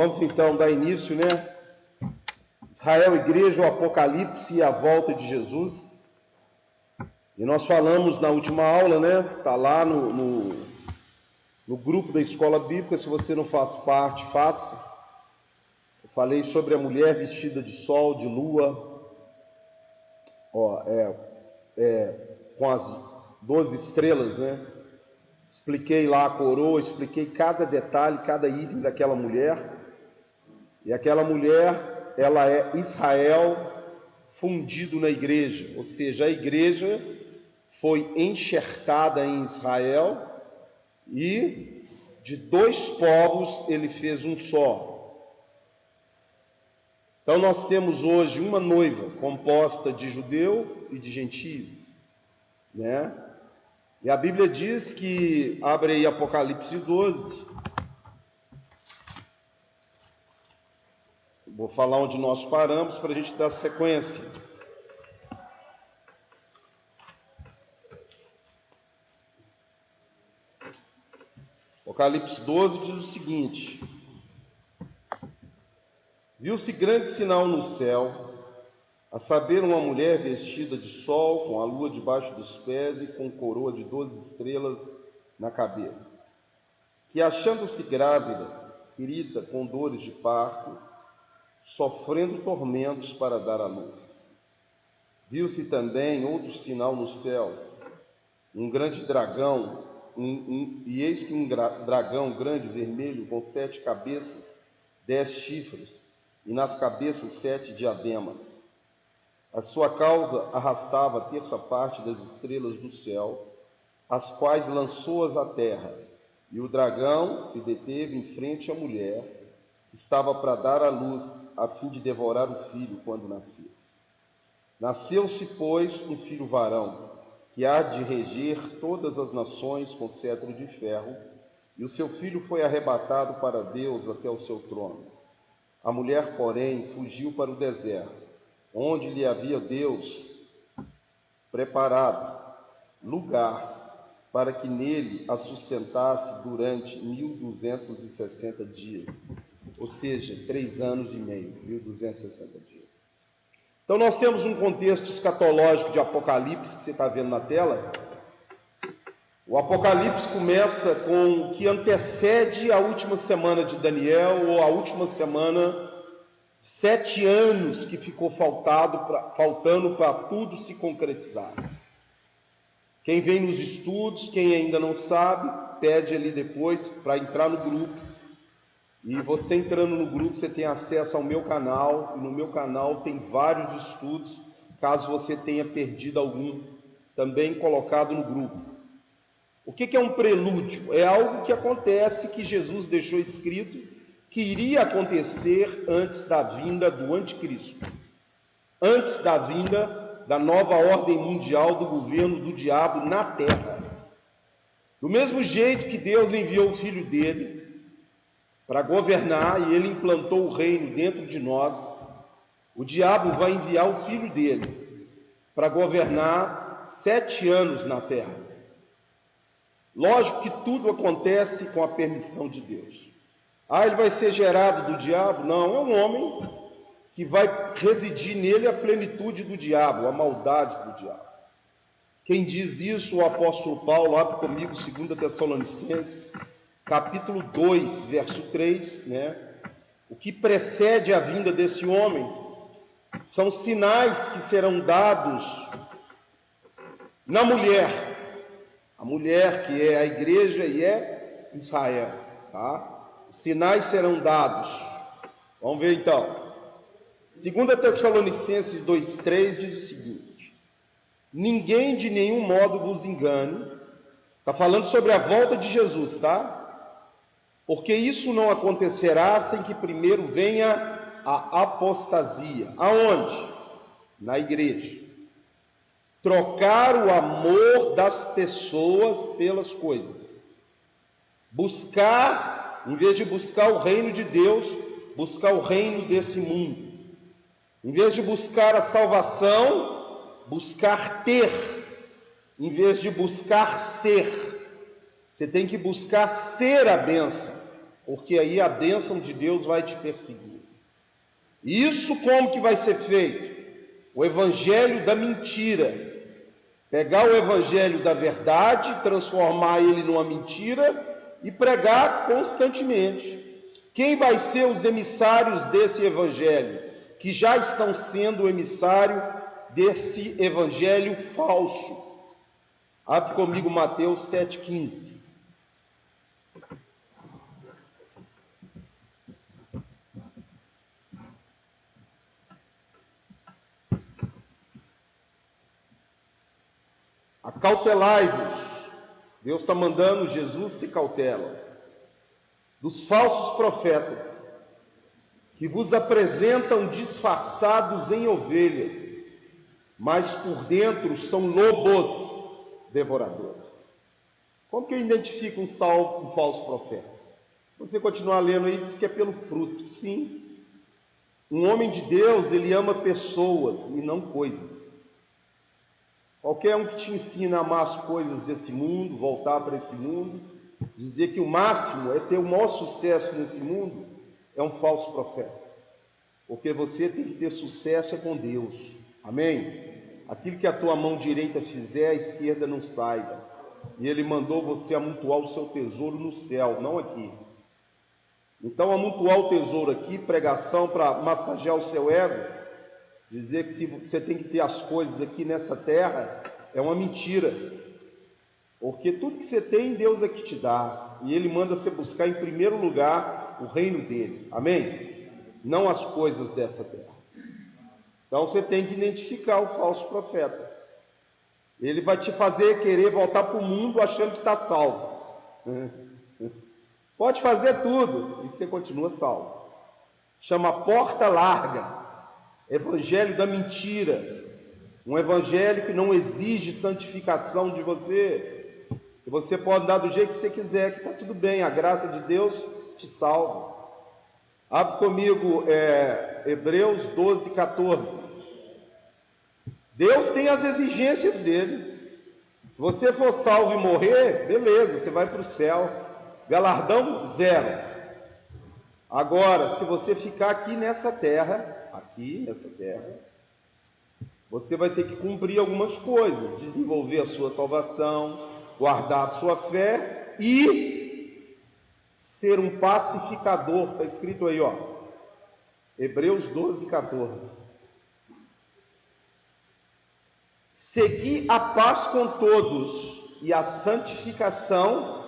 Vamos então dar início, né? Israel, Igreja, o Apocalipse e a volta de Jesus. E nós falamos na última aula, né? Está lá no grupo da Escola Bíblica. Se você não faz parte, faça. Eu falei sobre a mulher vestida de sol, de lua, com as 12 estrelas, né? Expliquei lá a coroa, expliquei cada detalhe, cada item daquela mulher. E aquela mulher, ela é Israel fundido na igreja, ou seja, a igreja foi enxertada em Israel e de dois povos ele fez um só. Então nós temos hoje uma noiva composta de judeu e de gentio, né? E a Bíblia diz que, abre aí Apocalipse 12, vou falar onde nós paramos para a gente dar sequência. Apocalipse 12 diz o seguinte: viu-se grande sinal no céu, a saber, uma mulher vestida de sol, com a lua debaixo dos pés e com coroa de 12 estrelas na cabeça, que, achando-se grávida, ferida com dores de parto, sofrendo tormentos para dar à luz. Viu-se também outro sinal no céu, um grande dragão, e eis que um dragão grande, vermelho, com 7 cabeças, 10 chifres, e nas cabeças 7 diademas. A sua causa arrastava a terça parte das estrelas do céu, as quais lançou-as à terra, e o dragão se deteve em frente à mulher, que estava para dar à luz, a fim de devorar o filho quando nascesse. Nasceu-se, pois, um filho varão, que há de reger todas as nações com cetro de ferro, e o seu filho foi arrebatado para Deus até o seu trono. A mulher, porém, fugiu para o deserto, onde lhe havia Deus preparado lugar para que nele a sustentasse durante 1260 dias, ou seja, 3 anos e meio, 1260 dias. Então nós temos um contexto escatológico de Apocalipse, que você está vendo na tela. O Apocalipse começa com o que antecede a última semana de Daniel, ou a última semana, 7 anos que ficou faltando para tudo se concretizar. Quem vem nos estudos, quem ainda não sabe, pede ali depois para entrar no grupo. E você entrando no grupo, você tem acesso ao meu canal, e no meu canal tem vários estudos, caso você tenha perdido algum, também colocado no grupo. O que é um prelúdio? É algo que acontece, que Jesus deixou escrito, que iria acontecer antes da vinda do anticristo, antes da vinda da nova ordem mundial do governo do diabo na terra. Do mesmo jeito que Deus enviou o Filho dele para governar, e ele implantou o reino dentro de nós, o diabo vai enviar o Filho dele para governar 7 anos na terra. Lógico que tudo acontece com a permissão de Deus. Ele vai ser gerado do diabo? Não, é um homem que vai residir nele a plenitude do diabo, a maldade do diabo. Quem diz isso, o apóstolo Paulo, abre comigo 2 Tessalonicenses, capítulo 2, verso 3, né? O que precede a vinda desse homem são sinais que serão dados na mulher, a mulher que é a igreja e é Israel, tá? Os sinais serão dados. Vamos ver então. 2 Tessalonicenses 2,3 diz o seguinte: ninguém de nenhum modo vos engane. Está falando sobre a volta de Jesus, tá? Porque isso não acontecerá sem que primeiro venha a apostasia. Aonde? Na igreja. Trocar o amor das pessoas pelas coisas. Buscar, em vez de buscar o reino de Deus, buscar o reino desse mundo. Em vez de buscar a salvação, buscar ter. Em vez de buscar ser. Você tem que buscar ser a bênção. porque aí a bênção de Deus vai te perseguir. Isso como que vai ser feito? O evangelho da mentira. Pegar o evangelho da verdade, transformar ele numa mentira e pregar constantemente. Quem vai ser os emissários desse evangelho? Que já estão sendo o emissário desse evangelho falso. Abre comigo Mateus 7,15. Acautelai-vos. Deus está mandando Jesus ter cautela dos falsos profetas, que vos apresentam disfarçados em ovelhas, mas por dentro são lobos devoradores. Como que eu identifico um falso profeta? Você continuar lendo aí, diz que é pelo fruto. Sim, um homem de Deus, ele ama pessoas e não coisas. Qualquer um que te ensina a amar as coisas desse mundo, voltar para esse mundo, dizer que o máximo é ter o maior sucesso nesse mundo, é um falso profeta. Porque você tem que ter sucesso é com Deus. Amém? Aquilo que a tua mão direita fizer, a esquerda não saiba. E Ele mandou você amontoar o seu tesouro no céu, não aqui. Então, amontoar o tesouro aqui, pregação para massagear o seu ego, dizer que se você tem que ter as coisas aqui nessa terra, é uma mentira. Porque tudo que você tem, Deus é que te dá. E Ele manda você buscar em primeiro lugar o reino dEle. Amém? Não as coisas dessa terra. Então você tem que identificar o falso profeta. Ele vai te fazer querer voltar para o mundo achando que está salvo. Pode fazer tudo e você continua salvo. Chama porta larga. Evangelho da mentira. Um evangelho que não exige santificação de você. Que você pode dar do jeito que você quiser, que está tudo bem. A graça de Deus te salva. Abre comigo Hebreus 12, 14. Deus tem as exigências dele. Se você for salvo e morrer, beleza, você vai para o céu. Galardão, zero. Agora, se você ficar aqui nessa terra, você vai ter que cumprir algumas coisas. Desenvolver a sua salvação, guardar a sua fé e ser um pacificador. Está escrito aí, ó. Hebreus 12, 14. Segui a paz com todos e a santificação,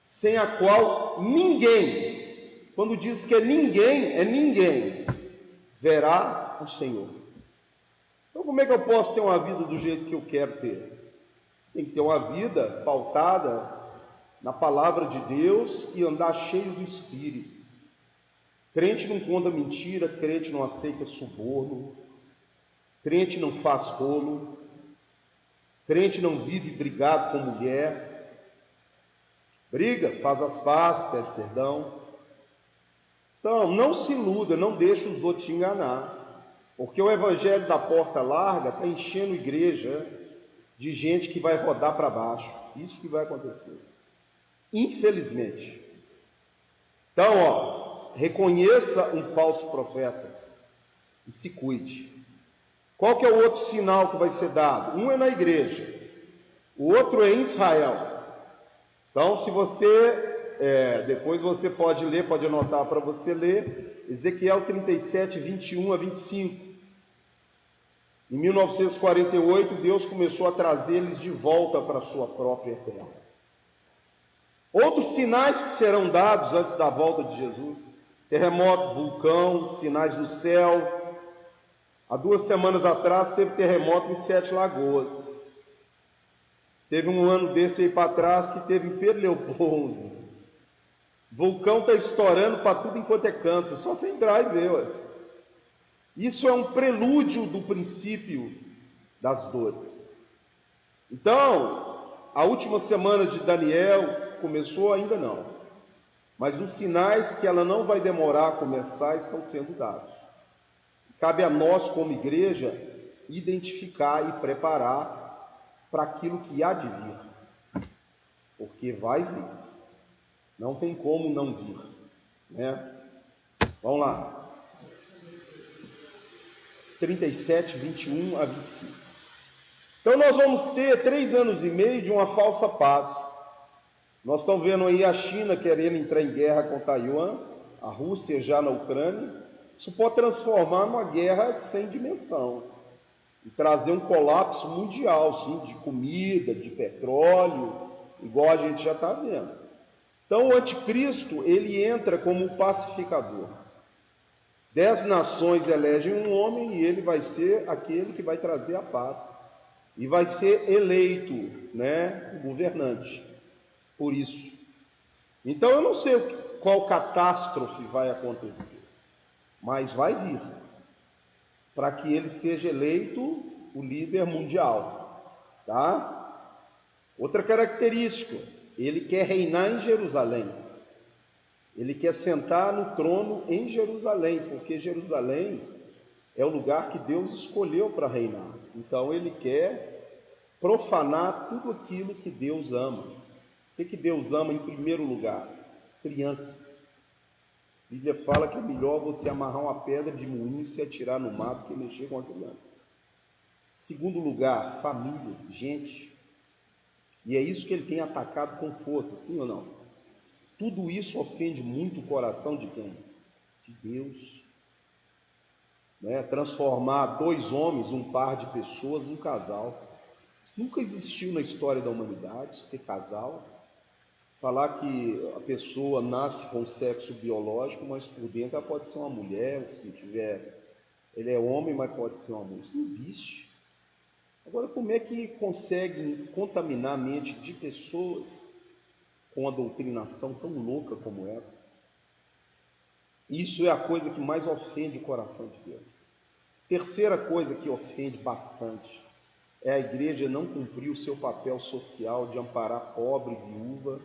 sem a qual ninguém, quando diz que é ninguém, verá o Senhor. Então como é que eu posso ter uma vida do jeito que eu quero ter? Você tem que ter uma vida pautada na palavra de Deus e andar cheio do Espírito. Crente não conta mentira, crente não aceita suborno, crente não faz rolo, crente não vive brigado com mulher, briga, faz as pazes, pede perdão. Então, não se iluda, não deixe os outros te enganar, porque o evangelho da porta larga está enchendo a igreja de gente que vai rodar para baixo. Isso que vai acontecer, infelizmente. Então, reconheça um falso profeta e se cuide. Qual que é o outro sinal que vai ser dado? Um é na igreja, o outro é em Israel. Então, se você, depois você pode ler, pode anotar para você ler, Ezequiel 37, 21 a 25. Em 1948, Deus começou a trazê-los de volta para a sua própria terra. Outros sinais que serão dados antes da volta de Jesus: terremoto, vulcão, sinais no céu. Há 2 semanas atrás teve terremoto em 7 Lagoas. Teve um ano desse aí para trás que teve em Pedro Leopoldo. Vulcão está estourando para tudo enquanto é canto, só você entrar e ver. Ué. Isso é um prelúdio do princípio das dores. Então, a última semana de Daniel começou ainda não. Mas os sinais que ela não vai demorar a começar estão sendo dados. Cabe a nós, como igreja, identificar e preparar para aquilo que há de vir. Porque vai vir. Não tem como não vir, né? Vamos lá. 37, 21 a 25. Então nós vamos ter 3 anos e meio de uma falsa paz. Nós estamos vendo aí a China querendo entrar em guerra com Taiwan, a Rússia já na Ucrânia. Isso pode transformar numa guerra sem dimensão e trazer um colapso mundial, sim, de comida, de petróleo, igual a gente já está vendo. Então o anticristo, ele entra como pacificador. 10 nações elegem um homem e ele vai ser aquele que vai trazer a paz. E vai ser eleito, né, o governante. Por isso. Então eu não sei qual catástrofe vai acontecer, mas vai vir. Para que ele seja eleito o líder mundial. Tá? Outra característica, ele quer reinar em Jerusalém. Ele quer sentar no trono em Jerusalém, porque Jerusalém é o lugar que Deus escolheu para reinar. Então ele quer profanar tudo aquilo que Deus ama. O que Deus ama em primeiro lugar? Criança. A Bíblia fala que é melhor você amarrar uma pedra de moinho e se atirar no mar do que mexer com a criança. Segundo lugar, família, gente. E é isso que ele tem atacado com força, sim ou não? Tudo isso ofende muito o coração de quem? De Deus. Né? Transformar 2 homens, um par de pessoas, num casal. Nunca existiu na história da humanidade ser casal. Falar que a pessoa nasce com sexo biológico, mas por dentro ela pode ser uma mulher, se tiver, ele é homem, mas pode ser uma mulher. Isso não existe. Agora, como é que conseguem contaminar a mente de pessoas com uma doutrinação tão louca como essa? Isso é a coisa que mais ofende o coração de Deus. Terceira coisa que ofende bastante é a igreja não cumprir o seu papel social de amparar pobre, viúva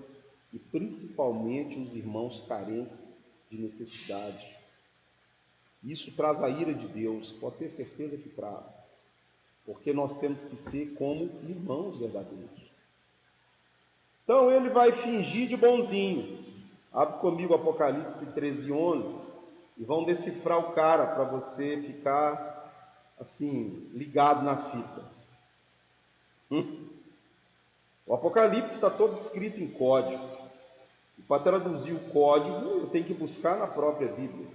e principalmente os irmãos carentes de necessidade. Isso traz a ira de Deus, pode ter certeza que traz, porque nós temos que ser como irmãos verdadeiros. Então ele vai fingir de bonzinho. Abre comigo Apocalipse 13, 11 e vão decifrar o cara para você ficar assim, ligado na fita. O Apocalipse está todo escrito em código. E para traduzir o código, eu tenho que buscar na própria Bíblia.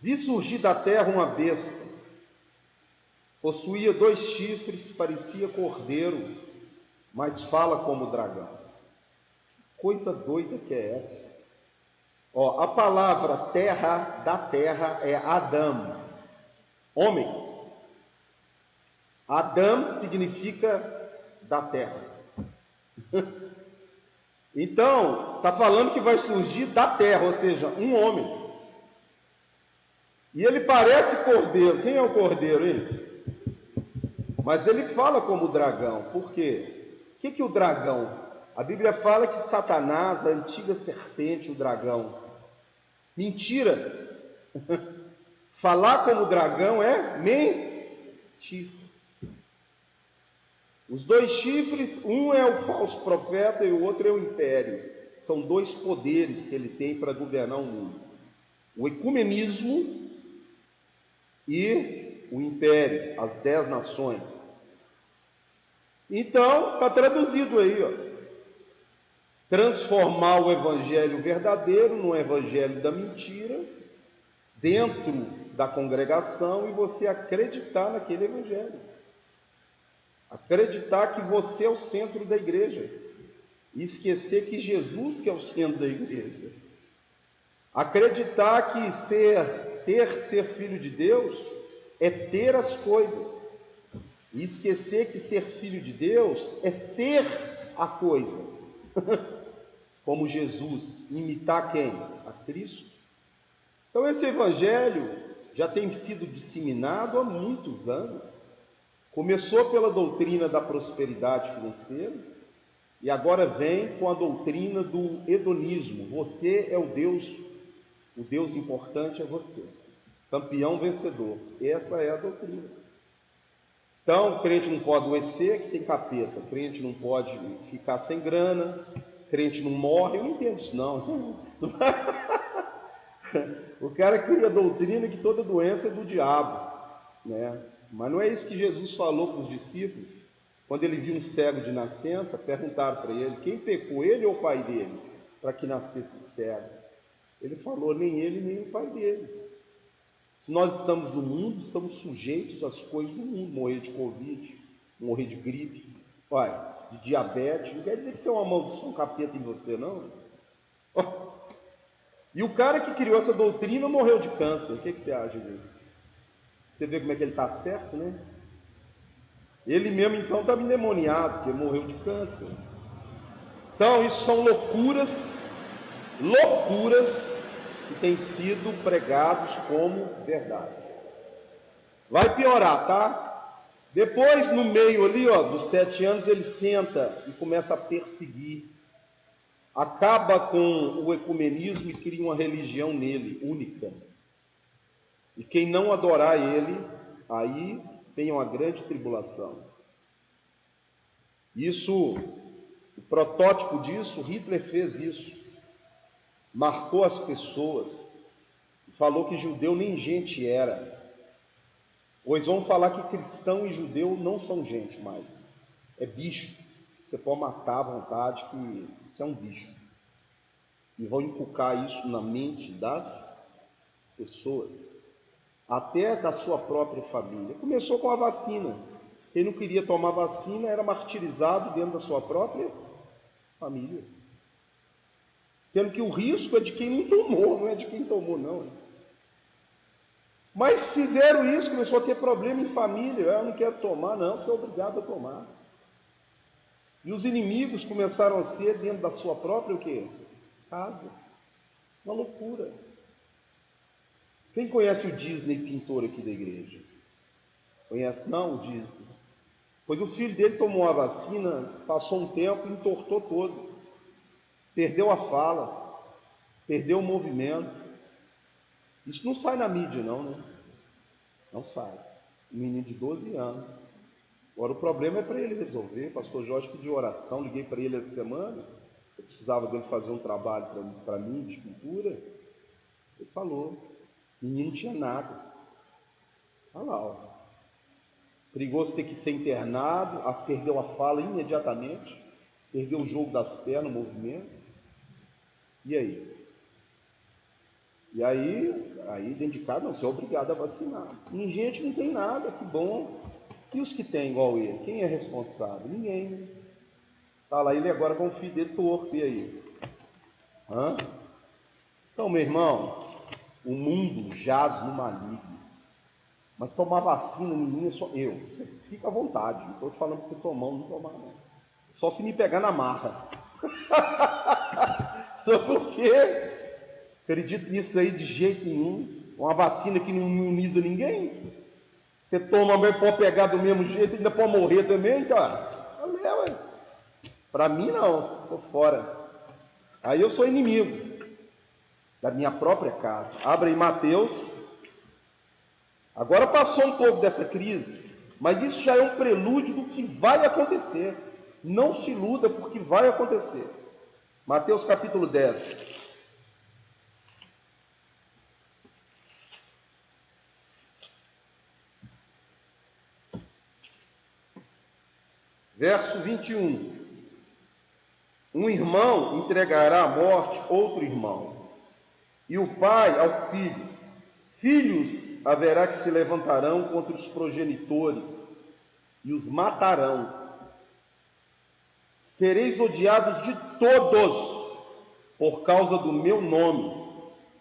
Vi surgir da terra uma besta. Possuía 2 chifres, parecia cordeiro, mas fala como dragão. Coisa doida que é essa? Ó, a palavra terra, da terra, é Adão, homem. Adão significa da terra. Então, está falando que vai surgir da terra, ou seja, um homem. E ele parece cordeiro. Quem é o cordeiro, hein? Mas ele fala como dragão. Por quê? O que é o dragão? A Bíblia fala que Satanás, a antiga serpente, o dragão. Mentira! Falar como dragão é mentir. Os 2 chifres, um é o falso profeta e o outro é o império. São 2 poderes que ele tem para governar o mundo. O ecumenismo e o império, as 10 nações. Então, está traduzido aí, ó. Transformar o evangelho verdadeiro no evangelho da mentira, dentro da congregação, e você acreditar naquele evangelho. Acreditar que você é o centro da igreja. E esquecer que Jesus que é o centro da igreja. Acreditar que ser filho de Deus é ter as coisas. E esquecer que ser filho de Deus é ser a coisa. Como Jesus, imitar quem? A Cristo. Então esse evangelho já tem sido disseminado há muitos anos. Começou pela doutrina da prosperidade financeira e agora vem com a doutrina do hedonismo. Você é o Deus importante é você. Campeão vencedor. Essa é a doutrina. Então, o crente não pode adoecer, que tem capeta. O crente não pode ficar sem grana, crente não morre, eu não entendo isso não. O cara cria a doutrina que toda doença é do diabo, né? Mas não é isso que Jesus falou para os discípulos. Quando ele viu um cego de nascença, perguntaram para ele, quem pecou, ele ou o pai dele, para que nascesse cego? Ele falou, nem ele, nem o pai dele. Se nós estamos no mundo, estamos sujeitos às coisas do mundo, morrer de Covid, morrer de gripe, de diabetes, não quer dizer que isso é uma maldição capeta em você, não. E o cara que criou essa doutrina morreu de câncer, o que você acha disso? Você vê como é que ele está certo, né? Ele mesmo então estava endemoniado, porque morreu de câncer. Então isso são loucuras que têm sido pregados como verdade. Vai piorar, tá? Depois, no meio ali, dos 7 anos, ele senta e começa a perseguir. Acaba com o ecumenismo e cria uma religião nele, única. E quem não adorar ele, aí tem uma grande tribulação. Isso, o protótipo disso, Hitler fez isso. Marcou as pessoas. Falou que judeu nem gente era. Pois vão falar que cristão e judeu não são gente mais. É bicho. Você pode matar à vontade, que isso é um bicho. E vão inculcar isso na mente das pessoas. Até da sua própria família. Começou com a vacina. Quem não queria tomar vacina era martirizado dentro da sua própria família. Sendo que o risco é de quem não tomou, não é de quem tomou, não. Mas fizeram isso, começou a ter problema em família. Eu não quero tomar, não, você é obrigado a tomar. E os inimigos começaram a ser dentro da sua própria o quê? Casa. Uma loucura. Quem conhece o Disney, pintor aqui da igreja? Conhece? Não, o Disney. Pois o filho dele tomou a vacina, passou um tempo e entortou todo. Perdeu a fala, perdeu o movimento. Isso não sai na mídia, não, né? Não sai. Um menino de 12 anos. Agora o problema é para ele resolver. O pastor Jorge pediu oração, liguei para ele essa semana. Eu precisava dele fazer um trabalho para mim, de pintura. Ele falou. O menino não tinha nada. Olha lá, perigoso ter que ser internado, perdeu a fala imediatamente, perdeu o jogo das pernas, o movimento. E aí? E aí dentro de casa, não, você é obrigado a vacinar. E gente não tem nada, que bom. E os que têm igual ele? Quem é responsável? Ninguém. Tá lá ele agora com o filho dele torto, e aí? Então, meu irmão, o mundo jaz no maligno. Mas tomar vacina em mim é só eu. Você fica à vontade. Não estou te falando para você tomar ou não tomar, não. Só se me pegar na marra. Só porque acredito nisso aí de jeito nenhum. Uma vacina que não imuniza ninguém. Você toma, mas pode pegar do mesmo jeito, ainda pode morrer também, cara. Valeu, ué. Para mim, não. Estou fora. Aí eu sou inimigo da minha própria casa. Abre aí Mateus. Agora passou um pouco dessa crise, mas isso já é um prelúdio do que vai acontecer. Não se iluda, porque vai acontecer. Mateus capítulo 10. Verso 21. Um irmão entregará à morte outro irmão, e o pai ao filho. Filhos haverá que se levantarão contra os progenitores e os matarão. Sereis odiados de todos por causa do meu nome.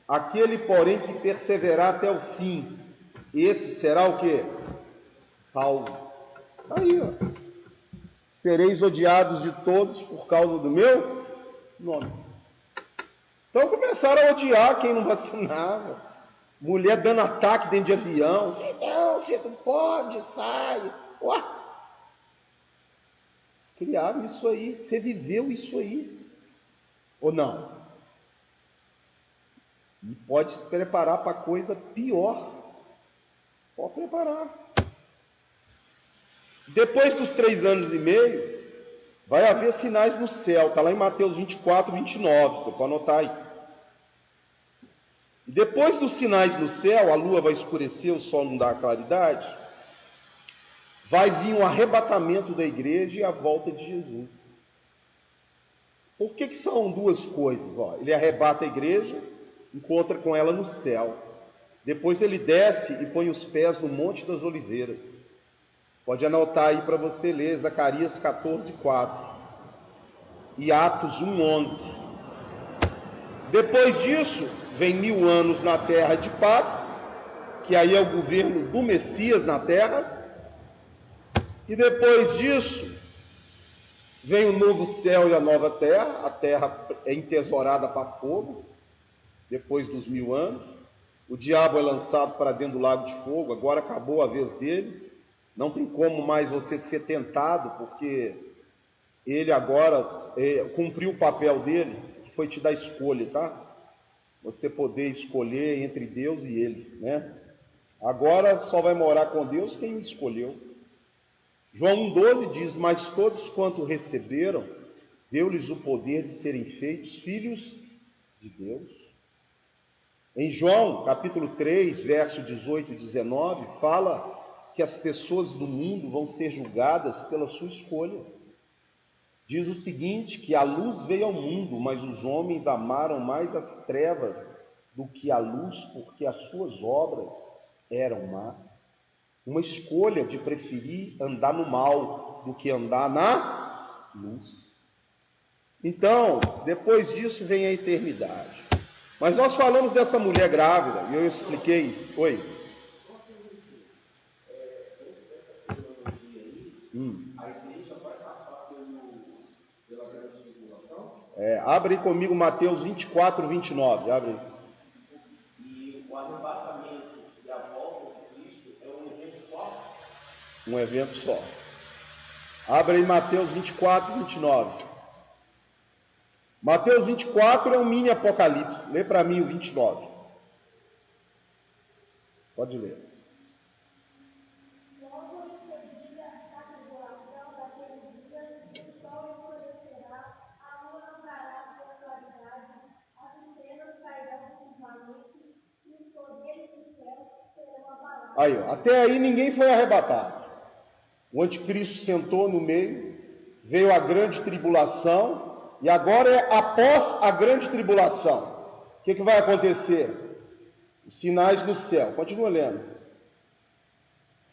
Aquele, porém, que perseverar até o fim, esse será o quê? Salvo. Aí, sereis odiados de todos por causa do meu nome. Então começaram a odiar quem não vacinava. Mulher dando ataque dentro de avião. Você não pode, sai. Ué. Criaram isso aí. Você viveu isso aí. Ou não? E pode se preparar para coisa pior. Pode preparar. Depois dos 3 anos e meio, Vai haver sinais no céu, está lá em Mateus 24, 29, você pode anotar aí. E depois dos sinais no céu, a lua vai escurecer, o sol não dá claridade, vai vir um arrebatamento da igreja e a volta de Jesus. Por que são duas coisas? Ele arrebata a igreja, encontra com ela no céu. Depois ele desce e põe os pés no Monte das Oliveiras. Pode anotar aí para você ler Zacarias 14, 4 e Atos 1, 11. Depois disso, vem 1000 anos na terra de paz, que aí é o governo do Messias na terra. E depois disso, vem o novo céu e a nova terra. A terra é entesourada para fogo, depois dos 1000 anos. O diabo é lançado para dentro do lago de fogo, agora acabou a vez dele. Não tem como mais você ser tentado, porque ele agora cumpriu o papel dele, que foi te dar escolha, tá? Você poder escolher entre Deus e ele, né? Agora só vai morar com Deus quem o escolheu. João 1,12 diz: mas todos quanto receberam, deu-lhes o poder de serem feitos filhos de Deus. Em João, capítulo 3, verso 18 e 19, fala que as pessoas do mundo vão ser julgadas pela sua escolha. Diz o seguinte, que a luz veio ao mundo, mas os homens amaram mais as trevas do que a luz, porque as suas obras eram más. Uma escolha de preferir andar no mal do que andar na luz. Então, depois disso vem a eternidade. Mas nós falamos dessa mulher grávida, e eu expliquei. Oi? A igreja vai passar pela grande tribulação? Abre aí comigo Mateus 24, 29. Abre aí. E o arrebatamento e a volta de Cristo é um evento só? Um evento só. Abre aí Mateus 24, 29. Mateus 24 é um mini apocalipse. Lê para mim o 29. Pode ler. Logo em seguida, a tribulação daquele dia, o sol escurecerá, a lua não dará sua claridade, as estrelas cairão confusamente, e os poderes do céu serão abalados. Aí, ó, até aí ninguém foi arrebatado. O anticristo sentou no meio, veio a grande tribulação, e agora é após a grande tribulação. O que vai acontecer? Os sinais no céu. Continua lendo.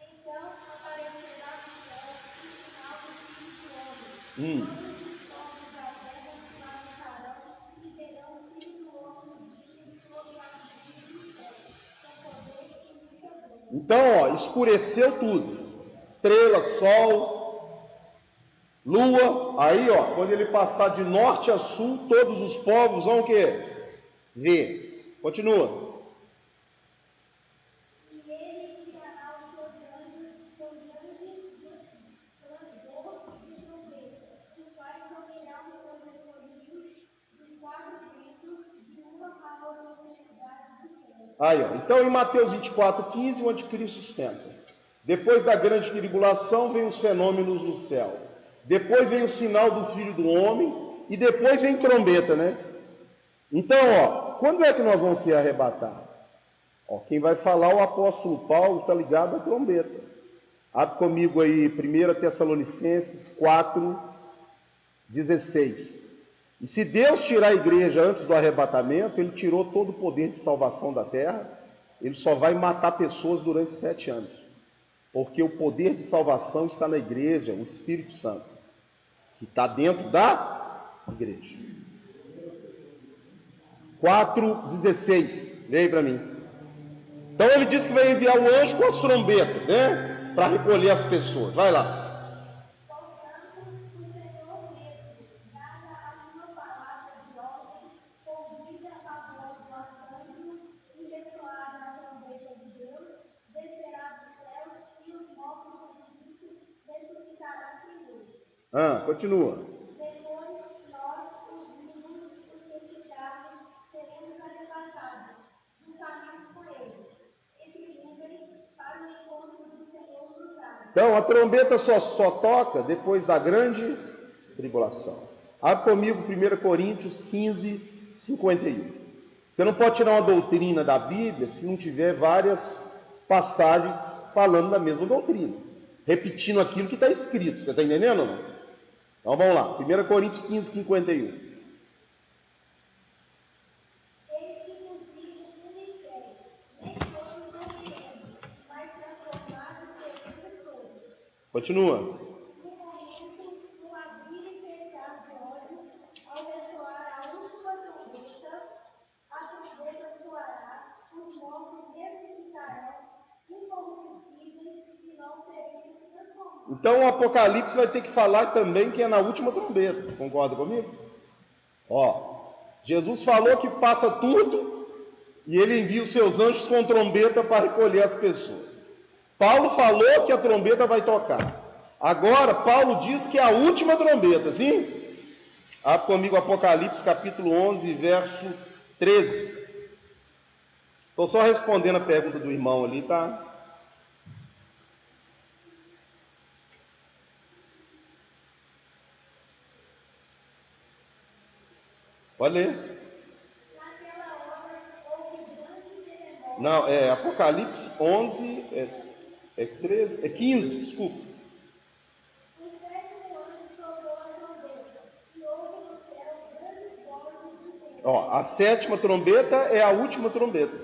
Então aparecerá no céu o sinal do Filho do Homem. Todos os povos da terra se lamentarão e verão o Filho do Homem vindo sobre as nuvens do céu, com poder e muita glória. Então, ó, escureceu tudo. Estrela, sol, lua. Aí, ó, quando ele passar de norte a sul, todos os povos vão o quê? Ver. Continua. E ele enviará os seus anjos com grande clamor de trombeta, os quais ouvirão sobre os ouvidos dos quatro ventos de uma a outra extremidade do céu. Aí, ó, então em Mateus 24, 15, o anticristo senta. Depois da grande tribulação, vem os fenômenos no céu. Depois vem o sinal do Filho do Homem. E depois vem trombeta, né? Então, ó, quando é que nós vamos ser arrebatados? Ó, quem vai falar, o apóstolo Paulo, está ligado à trombeta. Abre comigo aí, 1 Tessalonicenses 4, 16. E se Deus tirar a igreja antes do arrebatamento, Ele tirou todo o poder de salvação da terra, Ele só vai matar pessoas durante 7 anos. Porque o poder de salvação está na igreja, o Espírito Santo, que está dentro da igreja. 4,16, leia para mim. Então ele disse que vai enviar o anjo com as trombetas, né? Para recolher as pessoas. Vai lá. Portanto, o Senhor mesmo, dada a sua palavra de ordem, convida a voz do arcanjo e ressoada a trombeta de Deus, descerá do céu e os mortos em Cristo ressuscitarão primeiro. Continua. Depois, nós, os vivos, os que ficarem, seremos arrebatados, juntamente com eles, entre nuvens, para o encontro do Senhor nos ares. Então a trombeta só toca depois da grande tribulação. Abre comigo 1 Coríntios 15, 51. Você não pode tirar uma doutrina da Bíblia se não tiver várias passagens falando da mesma doutrina, repetindo aquilo que está escrito. Você está entendendo ou não? Então vamos lá, 1 Coríntios 15, 51. Continua. Então o Apocalipse vai ter que falar também que é na última trombeta. Você concorda comigo? Ó, Jesus falou que passa tudo e ele envia os seus anjos com trombeta para recolher as pessoas. Paulo falou que a trombeta vai tocar. Agora Paulo diz que é a última trombeta, sim? Abre comigo Apocalipse capítulo 11, verso 13. Estou só respondendo a pergunta do irmão ali, tá? Pode ler. Não, é Apocalipse 11, é 13, é 15, desculpa. Ó, a sétima trombeta é a última trombeta.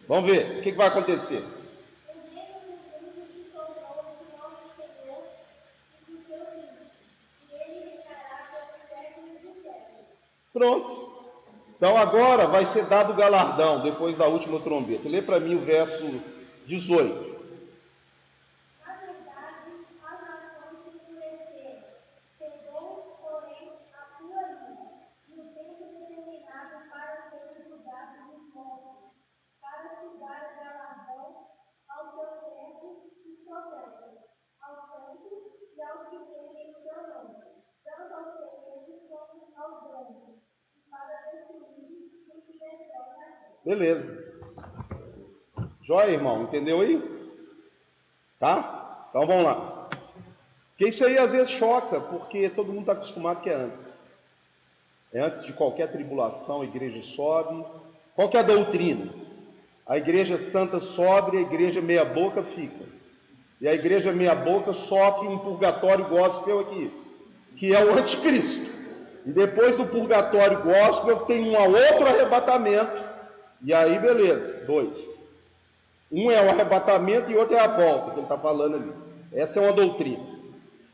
Vamos ver, o que vai acontecer? Pronto. Então agora vai ser dado o galardão, depois da última trombeta. Lê para mim o verso 18. Na verdade, as nações se endureceram, chegou, porém, a sua ira, e o tempo determinado para serem julgados dos mortos, para se dar galardão aos seus servos e profetas, aos santos e aos que temem o seu nome, tanto aos pequenos como aos grandes, para destruir os que destroem a terra. Beleza. Joia, irmão, entendeu aí? Tá? Então vamos lá. Porque isso aí às vezes choca, porque todo mundo está acostumado que é antes. É antes de qualquer tribulação, a igreja sobe. Qual que é a doutrina? A igreja santa sobe, a igreja meia boca fica. E a igreja meia boca sofre um purgatório gospel aqui, que é o anticristo. E depois do purgatório gospel tem um outro arrebatamento. E aí beleza, dois. Um é o arrebatamento e outro é a volta, que ele está falando ali. Essa é uma doutrina.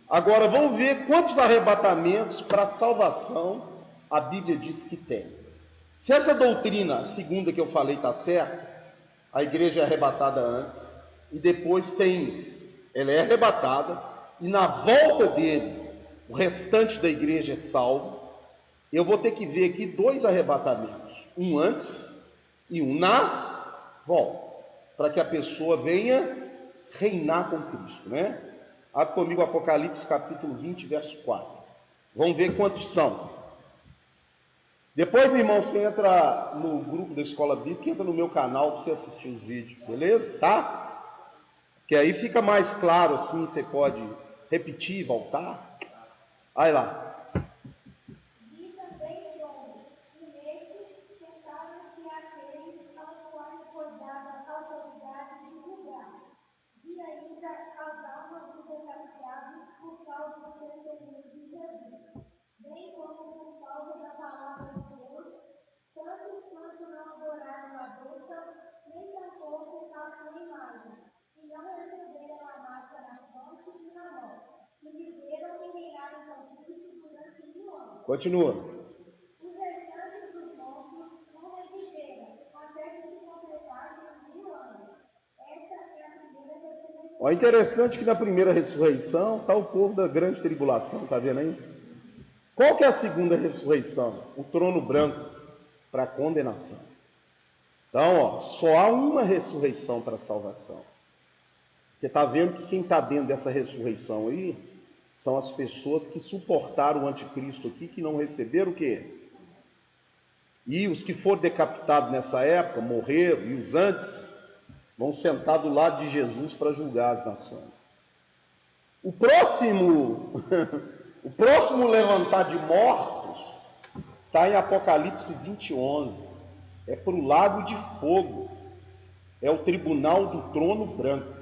Agora, vamos ver quantos arrebatamentos para salvação a Bíblia diz que tem. Se essa doutrina, a segunda que eu falei, está certa, a igreja é arrebatada antes, e depois ela é arrebatada, e na volta dele, o restante da igreja é salvo. Eu vou ter que ver aqui dois arrebatamentos, um antes e um na volta, para que a pessoa venha reinar com Cristo, né? Abre comigo Apocalipse capítulo 20, verso 4. Vamos ver quantos são. Depois, irmão, você entra no grupo da Escola Bíblica, entra no meu canal para você assistir os vídeos, beleza? Tá? Que aí fica mais claro assim, você pode repetir, voltar. Aí lá. Bem como por causa da palavra de Deus, tantos quanto não adoraram a besta, nem tampouco a sua imagem, e não receberam a marca na fronte e na mão, e viveram e reinaram com Cristo durante 1000 anos. Continua. Os restantes dos mortos não viveram, até que se completassem os 1000 anos. Esta é a primeira ressurreição. Ó, interessante que na primeira ressurreição está o povo da grande tribulação, está vendo aí? Qual que é a segunda ressurreição? O trono branco para a condenação. Então, ó, só há uma ressurreição para a salvação. Você está vendo que quem está dentro dessa ressurreição aí são as pessoas que suportaram o anticristo aqui, que não receberam o quê? E os que foram decapitados nessa época, morreram, e os antes vão sentar do lado de Jesus para julgar as nações. O O próximo levantar de mortos está em Apocalipse 20:11. É para o lago de fogo. É o tribunal do trono branco.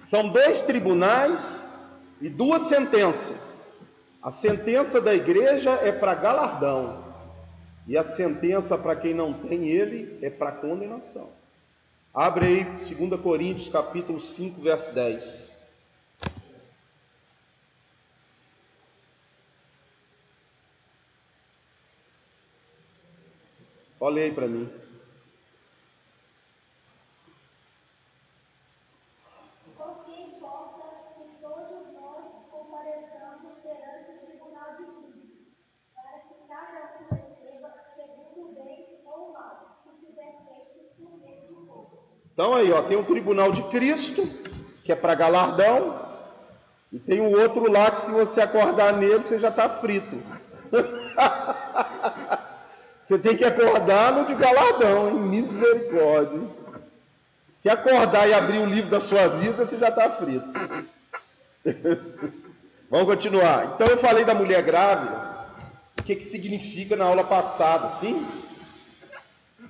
São 2 tribunais e 2 sentenças. A sentença da igreja é para galardão. E a sentença para quem não tem ele é para condenação. Abre aí 2 Coríntios capítulo 5, verso 10. Olha aí para mim. Porque importa que todos nós compareçamos perante o tribunal de Cristo, para que cada um receba segundo o bem ou o mal, que tiver feito por meio do povo. Então aí, ó, tem o tribunal de Cristo, que é para galardão, e tem o outro lá que se você acordar nele, você já está frito. Você tem que acordar no de galardão, hein? Misericórdia. Se acordar e abrir o livro da sua vida, você já está frito. Vamos continuar. Então eu falei da mulher grávida, o que significa na aula passada, sim?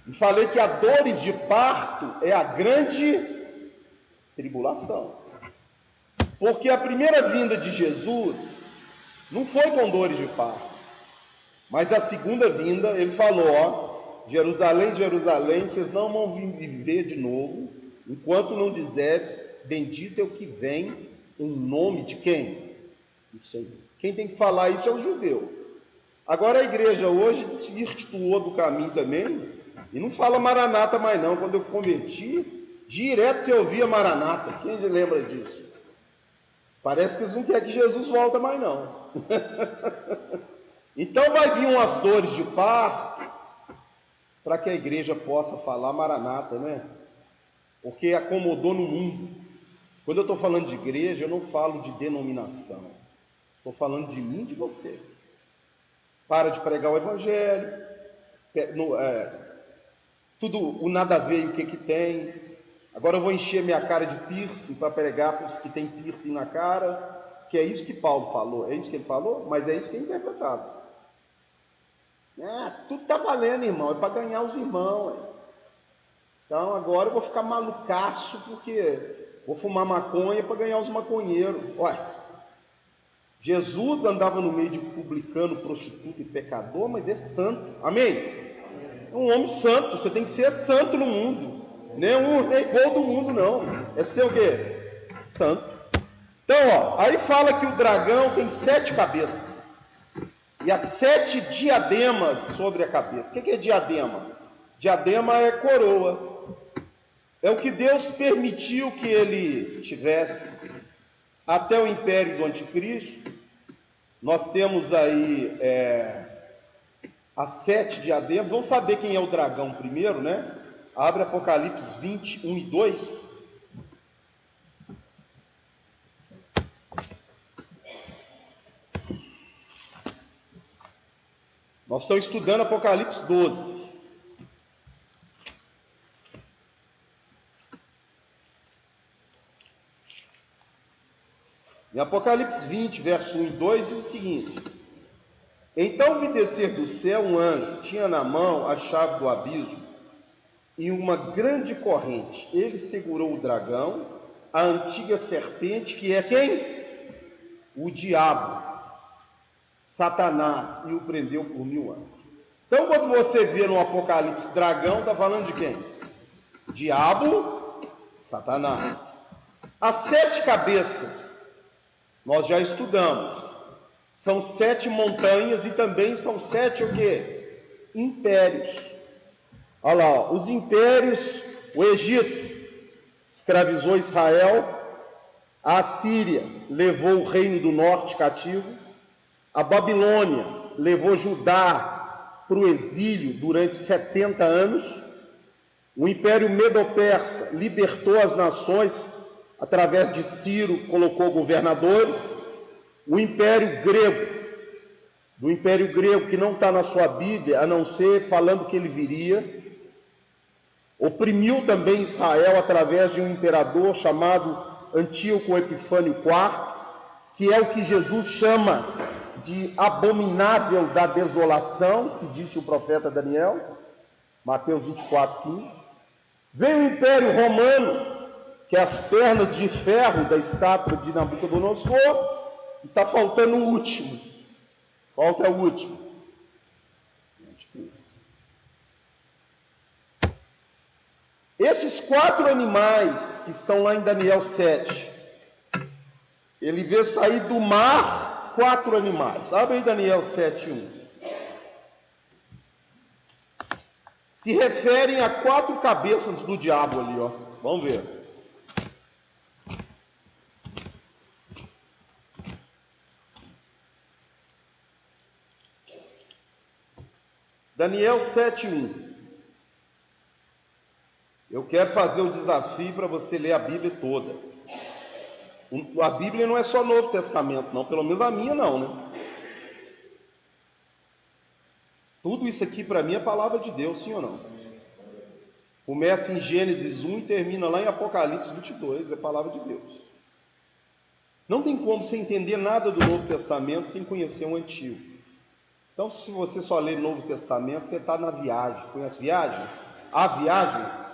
E falei que a dores de parto é a grande tribulação. Porque a primeira vinda de Jesus não foi com dores de parto. Mas a segunda vinda, ele falou, ó, Jerusalém, Jerusalém, vocês não vão viver de novo, enquanto não disseres, bendito é o que vem em nome de quem? Do Senhor. Quem tem que falar isso é o judeu. Agora a igreja hoje se desvirtuou do caminho também, e não fala Maranata mais não. Quando eu converti, direto se ouvia Maranata. Quem lembra disso? Parece que eles não querem que Jesus volta mais não. Então vai vir umas dores de parto para que a igreja possa falar Maranata, né? Porque acomodou no mundo. Quando eu estou falando de igreja, eu não falo de denominação. Estou falando de mim e de você. Para de pregar o evangelho. Tudo o nada a ver e o que tem. Agora eu vou encher minha cara de piercing para pregar para os que tem piercing na cara. Que é isso que Paulo falou. É isso que ele falou? Mas é isso que é interpretado. Tudo está valendo, irmão, é para ganhar os irmãos. Então agora eu vou ficar malucaço, porque vou fumar maconha para ganhar os maconheiros. Olha, Jesus andava no meio de publicano, prostituta e pecador, mas é santo, amém? É um homem santo, você tem que ser santo no mundo, não é igual do mundo não, é ser o quê? Santo. Então, ó, aí fala que o dragão tem 7 cabeças. E as 7 diademas sobre a cabeça. O que é diadema? Diadema é coroa. É o que Deus permitiu que ele tivesse até o império do anticristo. Nós temos aí as 7 diademas. Vamos saber quem é o dragão primeiro, né? Abre Apocalipse 20, 1 e 2. Nós estamos estudando Apocalipse 12. Em Apocalipse 20, verso 1 e 2, diz o seguinte: Então vi descer do céu um anjo, tinha na mão a chave do abismo e uma grande corrente. Ele segurou o dragão, a antiga serpente, que é quem? O diabo, Satanás, e o prendeu por 1000 anos. Então, quando você vê no Apocalipse dragão, está falando de quem? Diabo, Satanás. As 7 cabeças, nós já estudamos. São 7 montanhas e também são 7 o quê? Impérios. Olha lá, ó, os impérios, o Egito escravizou Israel, a Assíria levou o reino do norte cativo, a Babilônia levou Judá para o exílio durante 70 anos. O Império Medo-Persa libertou as nações através de Ciro, colocou governadores. O Império Grego, do Império Grego, que não está na sua Bíblia, a não ser falando que ele viria, oprimiu também Israel através de um imperador chamado Antíoco Epifânio IV. que é o que Jesus chama de abominável da desolação, que disse o profeta Daniel, Mateus 24:15. Vem o Império Romano, que é as pernas de ferro da estátua de Nabucodonosor, e está faltando o último. Qual que é o último? Anticristo. Esses 4 animais que estão lá em Daniel 7, ele vê sair do mar 4 animais. Abre aí Daniel 7:1. Se referem a 4 cabeças do diabo ali, ó. Vamos ver. Daniel 7:1. Eu quero fazer o desafio para você ler a Bíblia toda. A Bíblia não é só Novo Testamento, não. Pelo menos a minha não, né? Tudo isso aqui para mim é palavra de Deus, sim ou não? Começa em Gênesis 1 e termina lá em Apocalipse 22, é palavra de Deus. Não tem como você entender nada do Novo Testamento sem conhecer o Antigo. Então, se você só lê o Novo Testamento, você está na viagem. Conhece viagem? A viagem?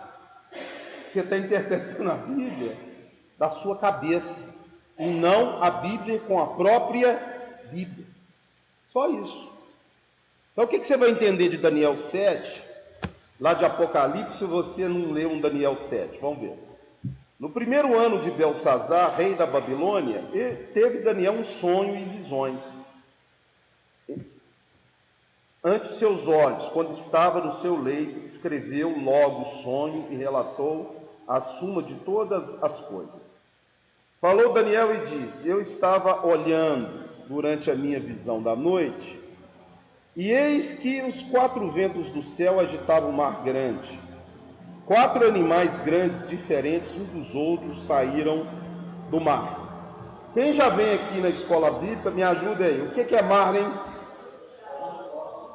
Você está interpretando a Bíblia da sua cabeça, e não a Bíblia com a própria Bíblia. Só isso. Então, o que você vai entender de Daniel 7, lá de Apocalipse, se você não lê um Daniel 7? Vamos ver. No primeiro ano de Belsazar, rei da Babilônia, teve Daniel um sonho e visões ante seus olhos, quando estava no seu leito, escreveu logo o sonho e relatou a suma de todas as coisas. Falou Daniel e disse: eu estava olhando durante a minha visão da noite, e eis que os 4 ventos do céu agitavam o mar grande. 4 animais grandes, diferentes uns dos outros, saíram do mar. Quem já vem aqui na escola bíblica, me ajuda aí. O que é mar, hein?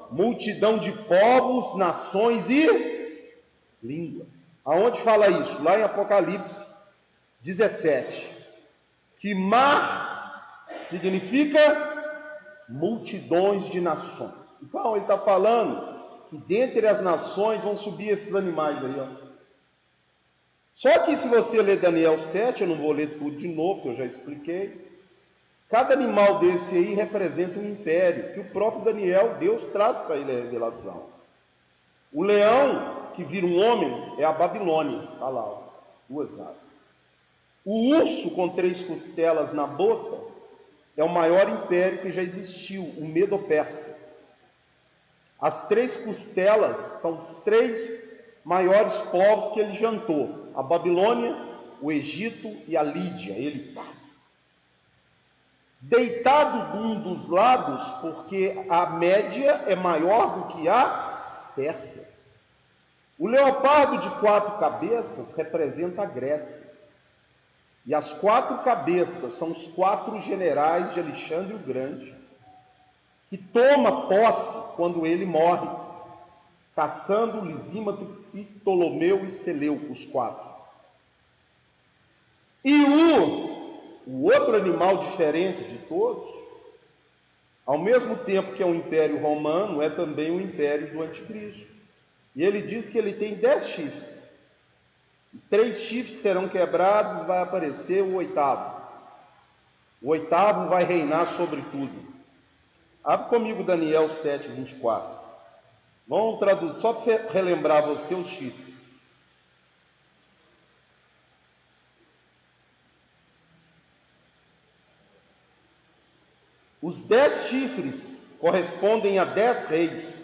Multidão de povos, nações e línguas. Aonde fala isso? Lá em Apocalipse 17. Que mar significa multidões de nações. Então ele está falando que dentre as nações vão subir esses animais aí, ó. Só que se você ler Daniel 7, eu não vou ler tudo de novo, que eu já expliquei. Cada animal desse aí representa um império, que o próprio Daniel, Deus traz para ele a revelação. O leão, que vira um homem, é a Babilônia, está lá, ó, 2 asas. O urso com 3 costelas na boca é o maior império que já existiu, o Medo-Persa. As 3 costelas são os 3 maiores povos que ele jantou: a Babilônia, o Egito e a Lídia. Ele deitado de um dos lados, porque a Média é maior do que a Pérsia. O leopardo de 4 cabeças representa a Grécia. E as 4 cabeças são os 4 generais de Alexandre o Grande, que toma posse quando ele morre, caçando Lisímaco, Ptolomeu e Seleuco, os 4. E o outro animal diferente de todos, ao mesmo tempo que é o Império Romano, é também o Império do Anticristo. E ele diz que ele tem 10 chifres. 3 chifres serão quebrados e vai aparecer o 8º. O 8º vai reinar sobre tudo. Abre comigo Daniel 7, 24. Vamos traduzir, só para você relembrar você os chifres. Os 10 chifres correspondem a 10 reis,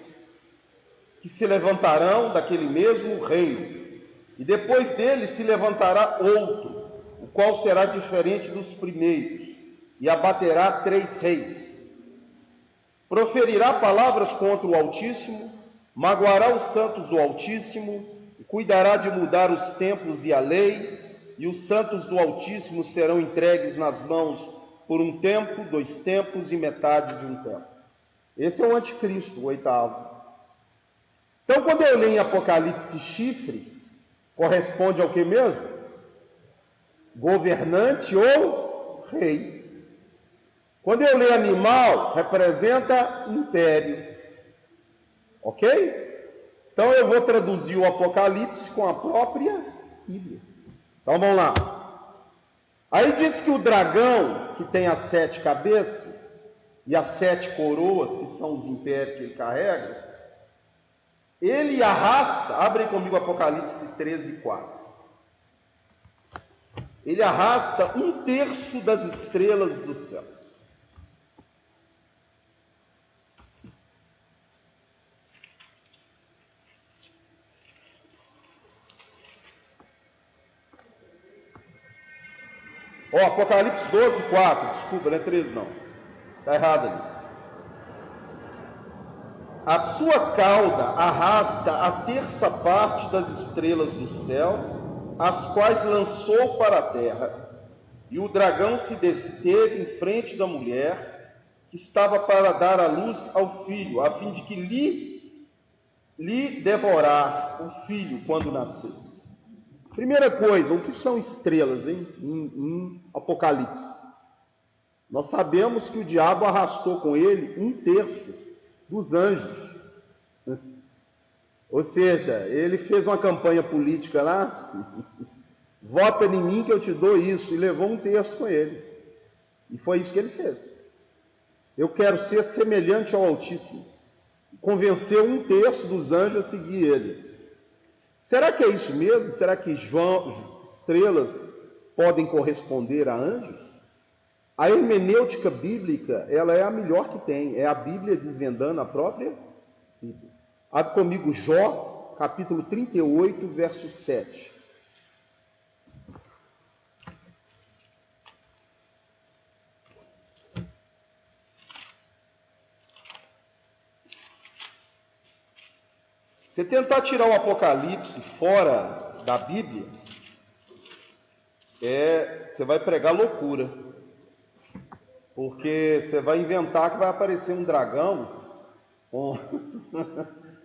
que se levantarão daquele mesmo reino. E depois dele se levantará outro, o qual será diferente dos primeiros, e abaterá 3 reis. Proferirá palavras contra o Altíssimo, magoará os santos do Altíssimo, e cuidará de mudar os templos e a lei, e os santos do Altíssimo serão entregues nas mãos por um tempo, 2 tempos e metade de um tempo. Esse é o Anticristo, o 8º. Então, quando eu leio em Apocalipse chifre, corresponde ao que mesmo? Governante ou rei. Quando eu leio animal, representa império. Ok? Então eu vou traduzir o Apocalipse com a própria Bíblia. Então vamos lá. Aí diz que o dragão, que tem as 7 cabeças, e as 7 coroas, que são os impérios que ele carrega, ele arrasta, abre comigo Apocalipse 13:4. Ele arrasta 1/3 das estrelas do céu. Apocalipse 12:4, desculpa, não é 13 não. Está errado ali. A sua cauda arrasta a 1/3 parte das estrelas do céu, as quais lançou para a terra. E o dragão se deteve em frente da mulher, que estava para dar à luz ao filho, a fim de que lhe devorar o filho quando nascesse. Primeira coisa, o que são estrelas em Apocalipse? Nós sabemos que o diabo arrastou com ele 1/3 dos anjos. Ou seja, ele fez uma campanha política lá, vota em mim que eu te dou isso, e levou 1/3 com ele. E foi isso que ele fez. Eu quero ser semelhante ao Altíssimo. Convenceu 1/3 dos anjos a seguir ele. Será que é isso mesmo? Será que estrelas podem corresponder a anjos? A hermenêutica bíblica, ela é a melhor que tem. É a Bíblia desvendando a própria Bíblia. Abre comigo Jó, capítulo 38, verso 7. Você tentar tirar o Apocalipse fora da Bíblia, você vai pregar loucura. Porque você vai inventar que vai aparecer um dragão com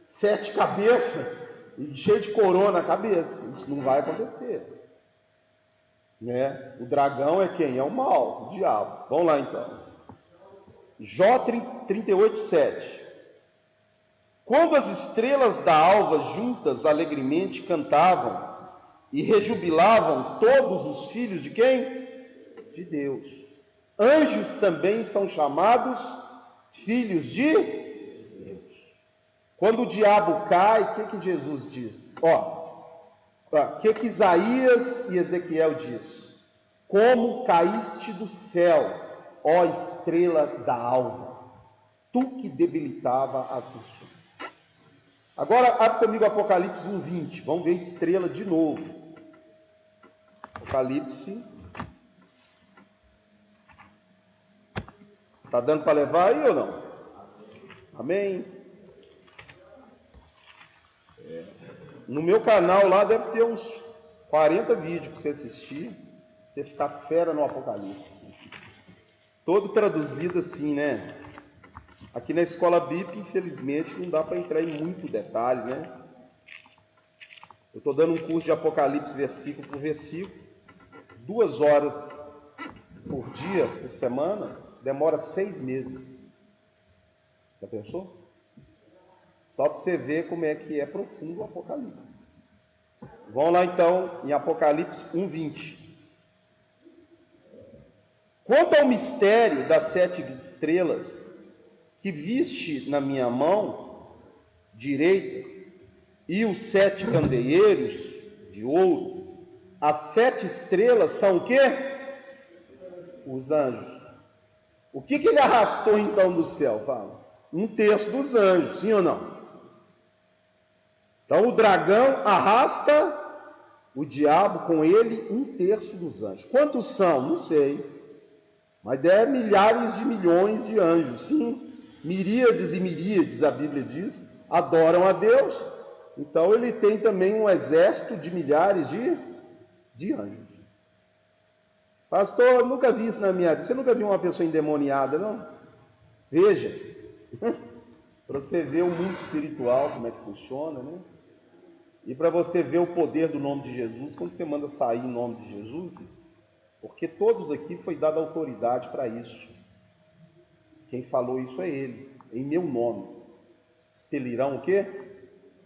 7 cabeças e cheio de coroa na cabeça. Isso não vai acontecer. Né? O dragão é quem? É o mal, o diabo. Vamos lá então. Jó 38, 7. Quando as estrelas da alva juntas alegremente cantavam e rejubilavam todos os filhos de quem? De Deus. Anjos também são chamados filhos de Deus. Quando o diabo cai, o que Jesus diz? O que Isaías e Ezequiel diz? Como caíste do céu, ó estrela da alva, tu que debilitava as nações. Agora, abre comigo Apocalipse 1:20. Vamos ver estrela de novo. Apocalipse. Está dando para levar aí ou não? Amém? No meu canal lá deve ter uns 40 vídeos para você assistir. Você ficar fera no Apocalipse. Todo traduzido assim, né? Aqui na escola BIP, infelizmente, não dá para entrar em muito detalhe, né? Eu estou dando um curso de Apocalipse versículo por versículo, 2 horas por dia, por semana, demora 6 meses. Já pensou? Só para você ver como é que é profundo o Apocalipse. Vamos lá então, em Apocalipse 1:20. Quanto ao mistério das 7 estrelas, que viste na minha mão direita, e os 7 candeeiros de ouro, as 7 estrelas são o quê? Os anjos. O que ele arrastou então do céu? Fala. 1/3 dos anjos, sim ou não? Então o dragão arrasta o diabo com ele 1/3 dos anjos. Quantos são? Não sei. Mas é milhares de milhões de anjos, sim. Miríades e miríades, a Bíblia diz, adoram a Deus. Então ele tem também um exército de milhares de anjos. Pastor, nunca vi isso na minha vida. Você nunca viu uma pessoa endemoniada, não? Veja. Para você ver o mundo espiritual, como é que funciona, né? E para você ver o poder do nome de Jesus, quando você manda sair em nome de Jesus, porque todos aqui foi dada autoridade para isso. Quem falou isso é ele, em meu nome. Expelirão o quê?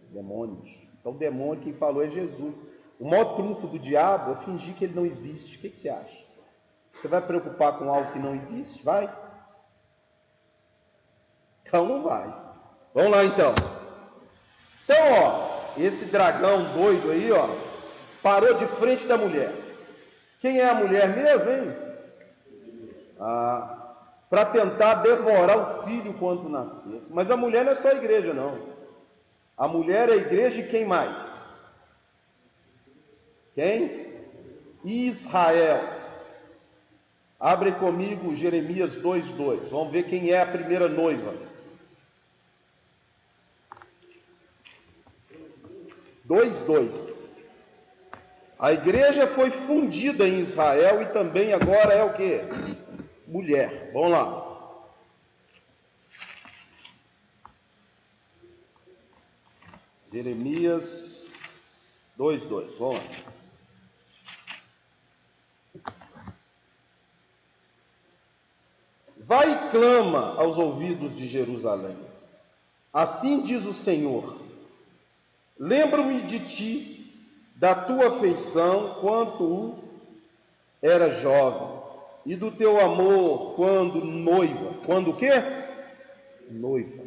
Demônios. Então, o demônio, quem falou é Jesus. O maior trunfo do diabo é fingir que ele não existe. O que você acha? Você vai preocupar com algo que não existe? Vai? Então não vai. Vamos lá então. Então, ó, esse dragão doido aí, ó, parou de frente da mulher. Quem é a mulher mesmo, hein? Para tentar devorar o filho quando nascesse. Mas a mulher não é só a igreja, não. A mulher é a igreja e quem mais? Quem? Israel. Abre comigo Jeremias 2:2. Vamos ver quem é a primeira noiva. 2:2. A igreja foi fundida em Israel e também agora é o quê? Mulher. Vamos lá. Jeremias 2:2. Vamos lá. Vai e clama aos ouvidos de Jerusalém. Assim diz o Senhor: lembro-me de ti, da tua afeição, quando era jovem, e do teu amor, quando noiva. Quando o quê? Noiva.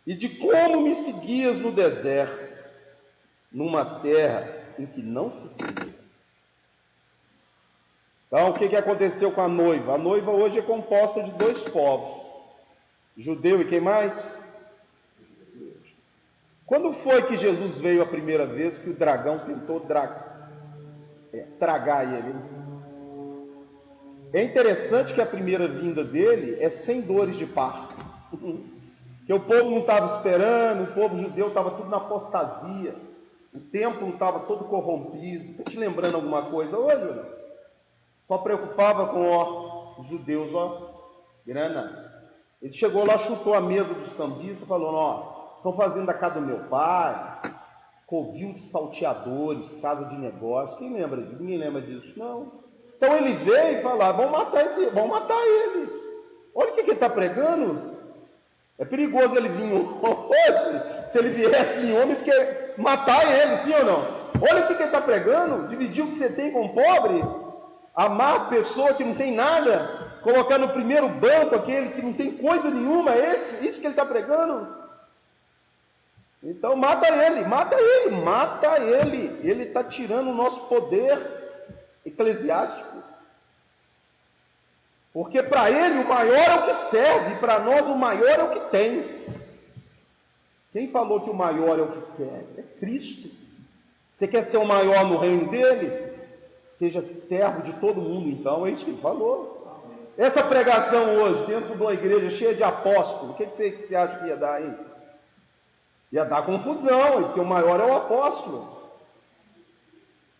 E de como me seguias no deserto, numa terra em que não se seguia. Então, o que aconteceu com a noiva? A noiva hoje é composta de dois povos, judeu e quem mais? Quando foi que Jesus veio a primeira vez que o dragão tentou tragar ele? É interessante que a primeira vinda dele é sem dores de parto. Que o povo não estava esperando, o povo judeu estava tudo na apostasia, o templo estava todo corrompido. Está te lembrando alguma coisa hoje? Ou não? Só preocupava com os judeus, grana. Ele chegou lá, chutou a mesa dos cambistas, falou: estão fazendo a casa do meu pai, covil de salteadores, casa de negócio. Quem lembra disso? Ninguém lembra disso, não. Então ele veio e falou: vamos matar ele. Olha o que ele está pregando. É perigoso ele vir hoje, se ele viesse em homens, quer matar ele, sim ou não? Olha o que ele está pregando, dividir o que você tem com o pobre, amar a pessoa que não tem nada, colocar no primeiro banco aquele que não tem coisa nenhuma, isso que ele está pregando. Então mata ele, ele está tirando o nosso poder eclesiástico. Porque para ele o maior é o que serve, para nós o maior é o que tem. Quem falou que o maior é o que serve? É Cristo. Você quer ser o maior no reino dele? Seja servo de todo mundo, então, é isso que ele falou. Essa pregação hoje, dentro de uma igreja cheia de apóstolos, o que você acha que ia dar aí? Ia dar confusão, porque o maior é o apóstolo.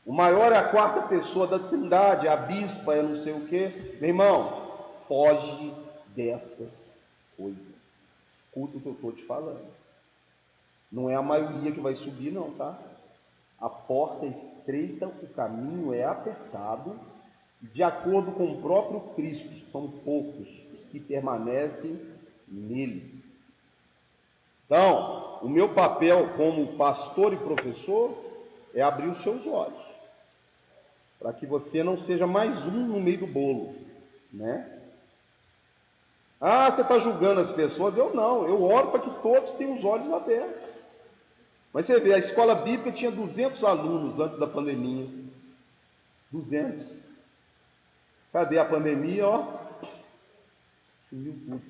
O maior é a quarta pessoa da Trindade, a bispa, é não sei o quê. Meu irmão, foge dessas coisas. Escuta o que eu estou te falando. Não é a maioria que vai subir, não, tá? A porta é estreita, o caminho é apertado. De acordo com o próprio Cristo, são poucos os que permanecem nele. Então, o meu papel como pastor e professor é abrir os seus olhos, para que você não seja mais um no meio do bolo, né? Você está julgando as pessoas? Eu não, eu oro para que todos tenham os olhos abertos. Mas você vê, a escola bíblica tinha 200 alunos antes da pandemia. 200. Cadê a pandemia? Sumiu tudo.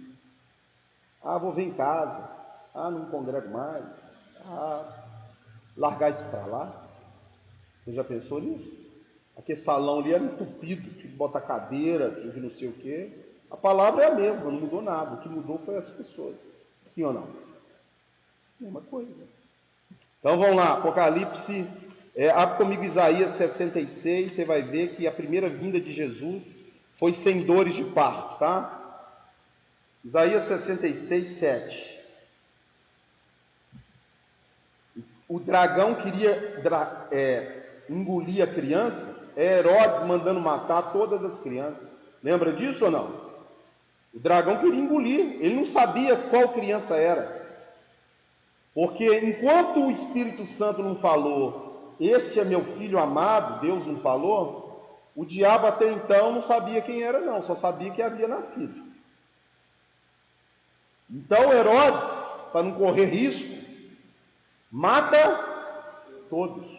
Vou ver em casa. Não congrego mais. Largar isso para lá. Você já pensou nisso? Aquele salão ali era entupido, tinha que botar cadeira, tinha que não sei o quê. A palavra é a mesma, não mudou nada. O que mudou foi as pessoas. Sim ou não? Mesma coisa. Então vamos lá, Apocalipse, abre comigo Isaías 66, você vai ver que a primeira vinda de Jesus foi sem dores de parto, tá? Isaías 66, 7. O dragão queria engolir a criança, Herodes mandando matar todas as crianças. Lembra disso ou não? O dragão queria engolir, ele não sabia qual criança era. Porque enquanto o Espírito Santo não falou, este é meu filho amado, Deus não falou, o diabo até então não sabia quem era não, só sabia que havia nascido. Então Herodes, para não correr risco, mata todos.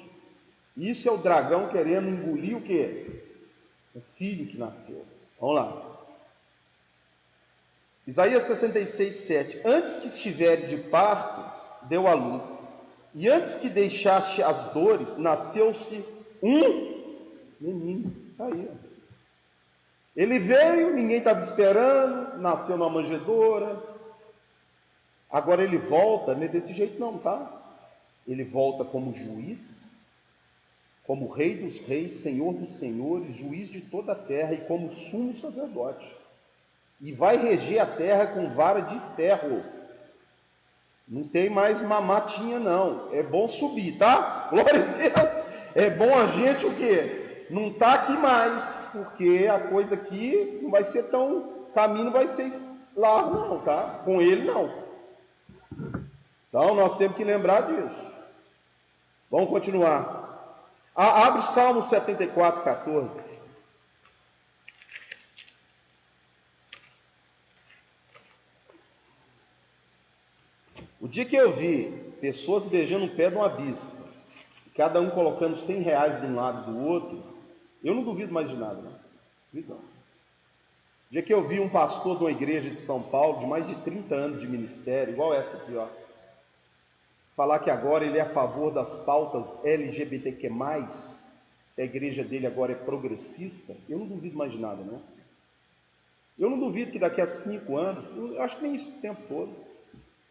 Isso é o dragão querendo engolir o quê? O filho que nasceu. Vamos lá. Isaías 66, 7. Antes que estivere de parto, deu à luz. E antes que deixaste as dores, nasceu-se um menino. Está aí. Ele veio, ninguém estava esperando, nasceu numa manjedoura. Agora ele volta, não é desse jeito não, tá? Ele volta como juiz, como rei dos reis, senhor dos senhores, juiz de toda a terra e como sumo sacerdote. E vai reger a terra com vara de ferro. Não tem mais mamatinha não, é bom subir, tá? Glória a Deus, é bom a gente o quê? Não tá aqui mais, porque a coisa aqui não vai ser tão, o caminho não vai ser largo não, tá? Com ele não. Então nós temos que lembrar disso. Vamos continuar. Abre Salmo 74, 14. O dia que eu vi pessoas beijando o pé de uma bispa, cada um colocando R$100 de um lado do outro, eu não duvido mais de nada, não. Duvido não. O dia que eu vi um pastor de uma igreja de São Paulo, de mais de 30 anos de ministério, igual essa aqui, ó, falar que agora ele é a favor das pautas LGBTQ+, que a igreja dele agora é progressista, eu não duvido mais de nada, não. Eu não duvido que daqui a 5 anos, eu acho que nem isso o tempo todo,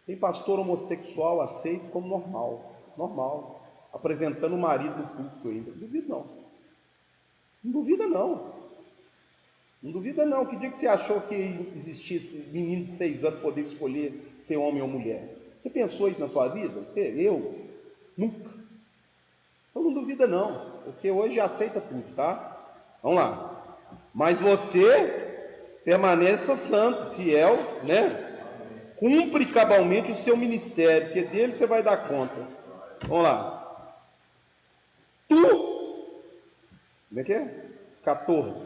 tem pastor homossexual aceito como normal, apresentando o marido no púlpito ainda. Não duvido não. Não duvida não. Não duvida não. Que dia que você achou que existia esse menino de 6 anos poder escolher ser homem ou mulher? Você pensou isso na sua vida? Eu? Nunca. Então não duvida não, porque hoje aceita tudo, tá? Vamos lá. Mas você permaneça santo, fiel, né? Cumpre cabalmente o seu ministério, porque dele você vai dar conta. Vamos lá. Como é que é? 14.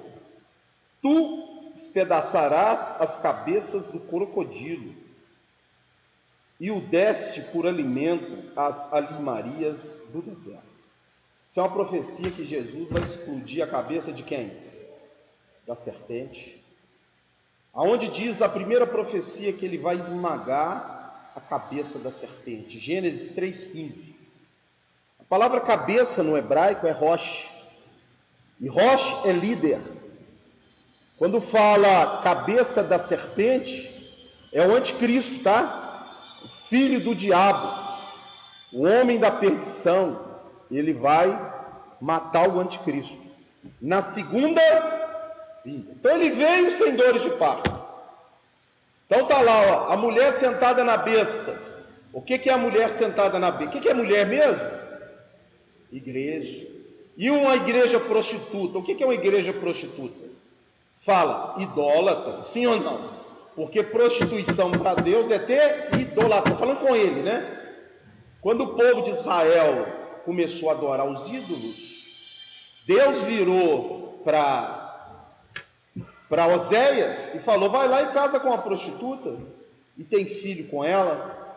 Tu despedaçarás as cabeças do crocodilo, e o deste por alimento às alimarias do deserto. Isso é uma profecia que Jesus vai explodir a cabeça de quem? Da serpente. Aonde diz a primeira profecia que ele vai esmagar a cabeça da serpente. Gênesis 3,15. A palavra cabeça no hebraico é Rosh. E Rosh é líder. Quando fala cabeça da serpente, é o anticristo, tá? O filho do diabo. O homem da perdição. Ele vai matar o anticristo. Na segunda vinda. Então ele veio sem dores de parto. Então está lá, ó, a mulher sentada na besta. O que é a mulher sentada na besta? O que é mulher mesmo? Igreja. E uma igreja prostituta? O que é uma igreja prostituta? Fala, idólatra, sim ou não? Porque prostituição para Deus é ter idolatria. Estou falando com ele, né? Quando o povo de Israel começou a adorar os ídolos, Deus virou para Oséias e falou: vai lá e casa com uma prostituta e tem filho com ela,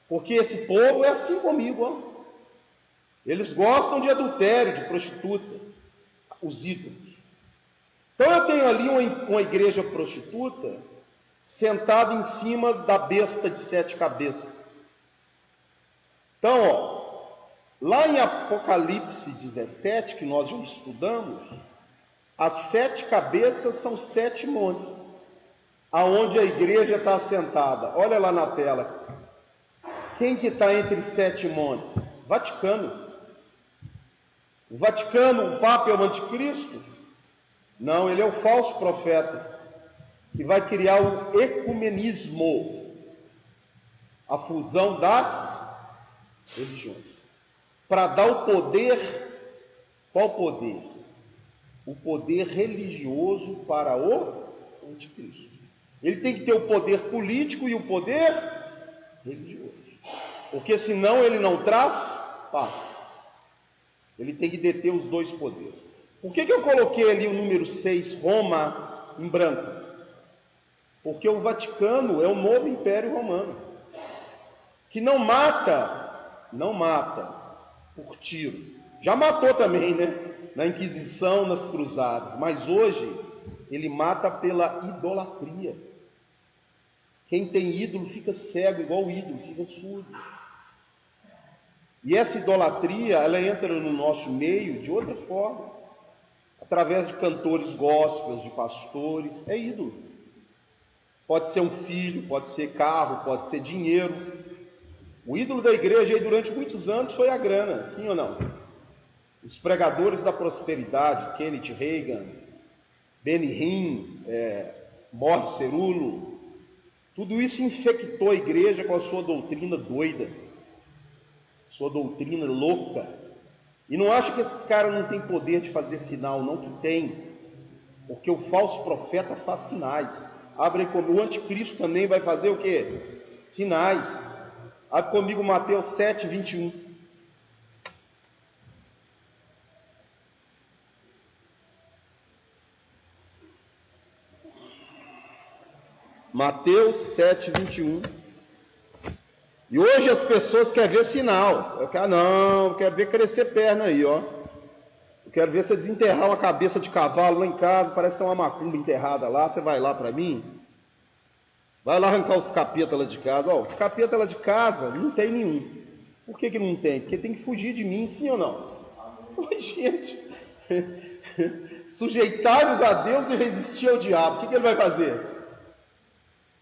porque esse povo é assim comigo, ó. Eles gostam de adultério, de prostituta, os ídolos. Então eu tenho ali uma igreja prostituta sentada em cima da besta de 7 cabeças. Então, ó, lá em Apocalipse 17, que nós já estudamos, as 7 cabeças são 7 montes, aonde a igreja está assentada. Olha lá na tela. Quem que está entre 7 montes? Vaticano. O Vaticano, o Papa é o anticristo? Não, ele é o falso profeta, que vai criar o ecumenismo, a fusão das religiões, para dar o poder. Qual poder? O poder religioso para o anticristo. Ele tem que ter o poder político e o poder religioso. Porque senão ele não traz paz. Ele tem que deter os dois poderes. Por que eu coloquei ali o número 6, Roma, em branco? Porque o Vaticano é o novo Império Romano, que não mata por tiro. Já matou também, né? Na Inquisição, nas Cruzadas. Mas hoje, ele mata pela idolatria. Quem tem ídolo fica cego, igual o ídolo, fica surdo. E essa idolatria, ela entra no nosso meio de outra forma. Através de cantores gospels, de pastores, é ídolo. Pode ser um filho, pode ser carro, pode ser dinheiro. O ídolo da igreja aí durante muitos anos foi a grana, sim ou não? Os pregadores da prosperidade, Kenneth Reagan, Benny Hinn, Morris Cerullo, tudo isso infectou a igreja com a sua doutrina doida, sua doutrina louca. E não acha que esses caras não têm poder de fazer sinal, não, que tem, porque o falso profeta faz sinais. Abre comigo, o anticristo também vai fazer o quê? Sinais. Abre comigo Mateus 7, 21. Mateus 7, 21. E hoje as pessoas querem ver sinal. Eu quero ver crescer perna aí, ó. Eu quero ver você desenterrar uma cabeça de cavalo lá em casa, parece que tem uma macumba enterrada lá, você vai lá para mim? Vai lá arrancar os capetas lá de casa. Ó, os capetas lá de casa não tem nenhum. Por que não tem? Porque tem que fugir de mim, sim ou não? Oi, gente. Sujeitai-vos a Deus e resistir ao diabo. O que ele vai fazer?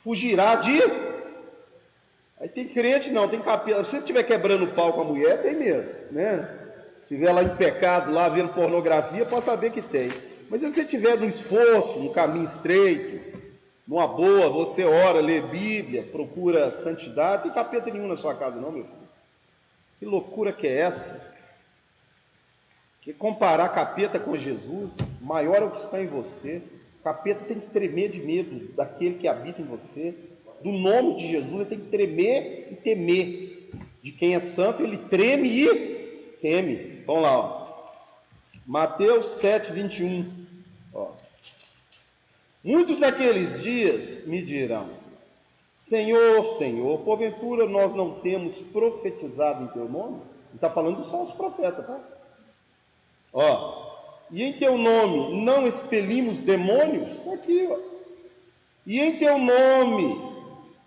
Fugirá de... Aí tem crente não, tem capeta. Se você estiver quebrando o pau com a mulher, tem mesmo, né? Se estiver lá em pecado, lá vendo pornografia, pode saber que tem. Mas se você estiver no esforço, no caminho estreito, numa boa, você ora, lê Bíblia, procura santidade, não tem capeta nenhum na sua casa não, meu filho. Que loucura que é essa? Que comparar capeta com Jesus, maior é o que está em você. Capeta tem que tremer de medo daquele que habita em você. Do nome de Jesus, ele tem que tremer e temer. De quem é santo, ele treme e teme. Vamos lá, ó. Mateus 7, 21. Ó. Muitos naqueles dias me dirão: Senhor, Senhor, porventura nós não temos profetizado em teu nome? Ele está falando só os profetas, tá? Ó. E em teu nome não expelimos demônios? Está aqui, ó. E em teu nome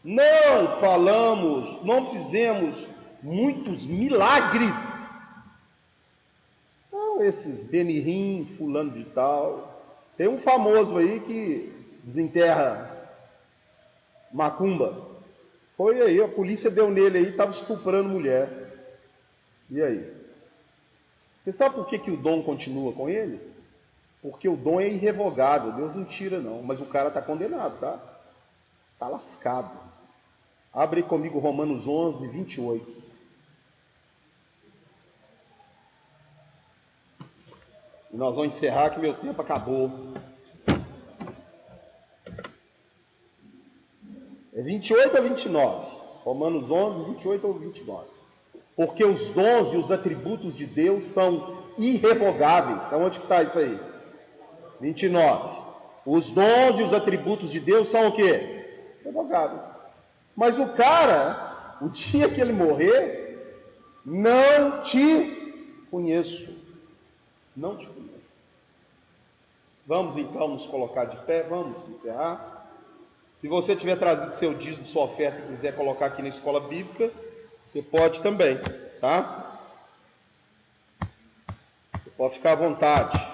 não falamos, não fizemos muitos milagres? Não, esses Benny Hinn, fulano de tal. Tem um famoso aí que desenterra macumba. Foi aí, a polícia deu nele aí, estava estuprando mulher. E aí? Você sabe por que o dom continua com ele? Porque o dom é irrevogável, Deus não tira não, mas o cara está condenado, tá? Está lascado. Abre comigo Romanos 11, 28. E nós vamos encerrar que meu tempo acabou. É 28 ou 29? Romanos 11, 28 ou 29. Porque os dons e os atributos de Deus são irrevogáveis. Aonde que está isso aí? 29. Os dons e os atributos de Deus são o quê? Irrevogáveis. Mas o cara, o dia que ele morrer, não te conheço. Não te conheço. Vamos então nos colocar de pé, vamos encerrar. Se você tiver trazido seu dízimo, sua oferta e quiser colocar aqui na escola bíblica, você pode também, tá? Você pode ficar à vontade.